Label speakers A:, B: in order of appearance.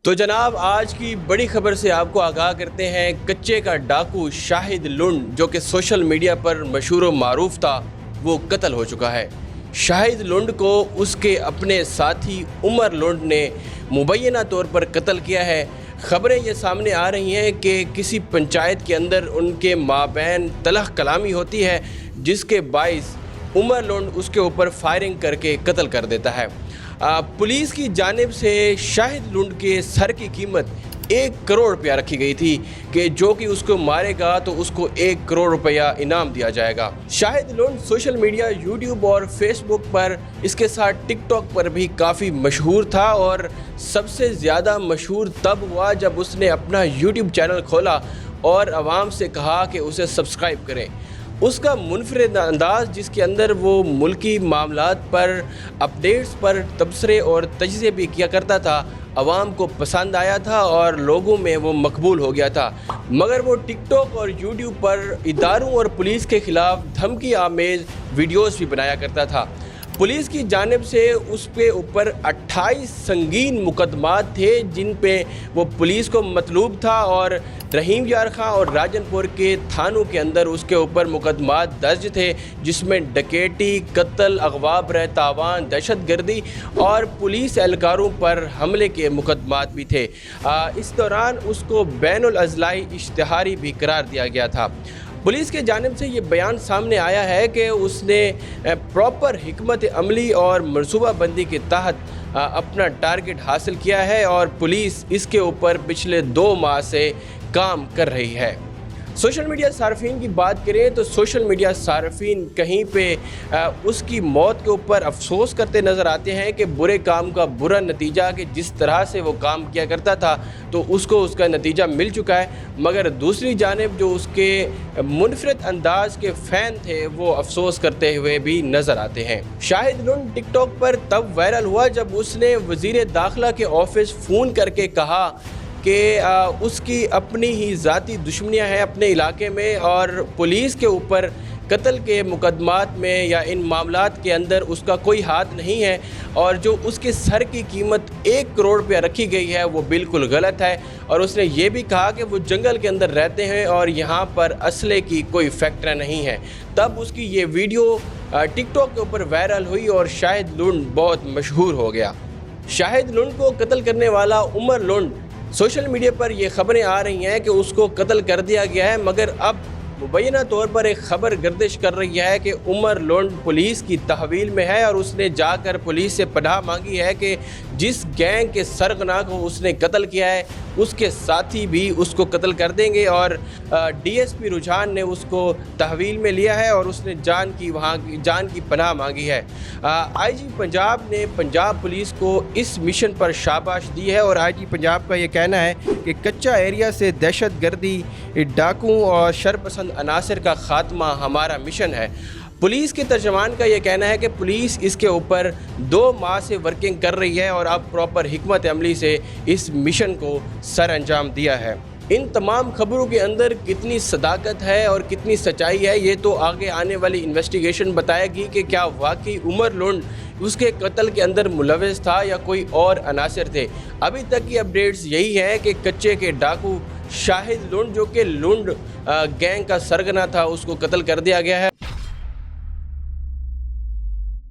A: تو जनाब आज की बड़ी खबर से आपको आगाह करते हैं। कच्चे का डाकू शाहिद लुंड जो कि सोशल मीडिया पर मशहूर व मारूफ था, वो कत्ल हो चुका है। शाहिद लुंड को उसके अपने साथी उमर लुंड ने मुबैना तौर पर कत्ल किया है। ख़बरें ये सामने आ रही हैं कि किसी पंचायत के अंदर उनके माबैन तलख कलामी होती है, जिसके बाइस उमर लुंड उसके ऊपर फायरिंग करके कत्ल कर देता है। पुलिस की जानिब से शाहिद लुंड के सर की कीमत 1 करोड़ रुपया रखी गई थी कि जो कि उसको मारेगा तो उसको 1 करोड़ रुपया इनाम दिया जाएगा। शाहिद लुंड सोशल मीडिया यूट्यूब और फेसबुक पर, इसके साथ टिकटॉक पर भी काफ़ी मशहूर था और सबसे ज़्यादा मशहूर तब हुआ जब उसने अपना यूट्यूब चैनल खोला और आवाम से कहा कि उसे सब्सक्राइब करें। उसका मुनफरिद अंदाज़, जिसके अंदर वो मुल्की मामलात पर अपडेट्स पर तबसरे और तजज़िये भी किया करता था, आवाम को पसंद आया था और लोगों में वो मकबूल हो गया था। मगर वो टिकटॉक और यूट्यूब पर इदारों और पुलिस के ख़िलाफ़ धमकी आमेज़ वीडियोज़ भी बनाया करता था। पुलिस की जानिब से उस पे ऊपर 28 संगीन मुकदमात थे जिन पे वो पुलिस को मतलूब था और रहीम यार खां और राजनपुर के थानों के अंदर उसके ऊपर मुकदमात दर्ज थे, जिसमें डकैती, कत्ल, अगवा बरए तावान, दहशत गर्दी और पुलिस एहलकारों पर हमले के मुकदमात भी थे। इस दौरान उसको बैनुल अज़लाई इश्तिहारी भी करार दिया गया था। पुलिस के जानिब से ये बयान सामने आया है कि उसने प्रॉपर हिकमत अमली और मनसूबाबंदी के तहत अपना टारगेट हासिल किया है और पुलिस इसके ऊपर पिछले 2 माह से काम कर रही है। सोशल मीडिया सार्फिन की बात करें तो सोशल मीडिया सार्फिन कहीं पे उसकी मौत के ऊपर अफसोस करते नज़र आते हैं कि बुरे काम का बुरा नतीजा, कि जिस तरह से वो काम किया करता था तो उसको उसका नतीजा मिल चुका है। मगर दूसरी जानिब जो उसके मुनफरिद अंदाज के फ़ैन थे वो अफसोस करते हुए भी नज़र आते हैं। शाहिद लुंड टिकटॉक पर तब वायरल हुआ जब उसने वज़ीर दाखिला के ऑफिस फ़ोन करके कहा कि उसकी अपनी ही ज़ाती दुश्मनियाँ हैं अपने इलाके में और पुलिस के ऊपर कत्ल के मुकदमात में या इन मामलात के अंदर उसका कोई हाथ नहीं है और जो उसके सर की कीमत 1 करोड़ रुपया रखी गई है वो बिल्कुल गलत है। और उसने ये भी कहा कि वो जंगल के अंदर रहते हैं और यहाँ पर असले की कोई फैक्ट्री नहीं है। तब उसकी ये वीडियो टिकटॉक के ऊपर वायरल हुई और शाहिद लुंड बहुत मशहूर हो गया। शाहिद लुंड को कत्ल करने वाला उमर लुंड, सोशल मीडिया पर ये ख़बरें आ रही हैं कि उसको कत्ल कर दिया गया है, मगर अब मुबैना तौर पर एक ख़बर गर्दिश कर रही है कि उमर लुंड पुलिस की तहवील में है और उसने जाकर पुलिस से पनाह मांगी है कि जिस गैंग के सरगना को उसने कत्ल किया है उसके साथी भी उसको कत्ल कर देंगे। और डीएसपी रुझान ने उसको तहवील में लिया है और उसने जान की पनाह मांगी है। आईजी पंजाब ने पंजाब पुलिस को इस मिशन पर शाबाश दी है और आईजी पंजाब का ये कहना है कि कच्चा एरिया से दहशत गर्दी, डाकू और शरपसंद अनासर का खात्मा हमारा मिशन है। पुलिस के तर्जमान का ये कहना है कि पुलिस इसके ऊपर 2 माह से वर्किंग कर रही है और अब प्रॉपर हिकमत अमली से इस मिशन को सर अंजाम दिया है। इन तमाम खबरों के अंदर कितनी सदाकत है और कितनी सच्चाई है, ये तो आगे आने वाली इन्वेस्टिगेशन बताएगी कि क्या वाकई उमर लुंड उसके कत्ल के अंदर मुलविस था या कोई और अनासर थे। अभी तक की अपडेट्स यही है कि कच्चे के डाकू शाहिद लुंड, जो कि लुंड गैंग का सरगना था, उसको कत्ल कर दिया गया है।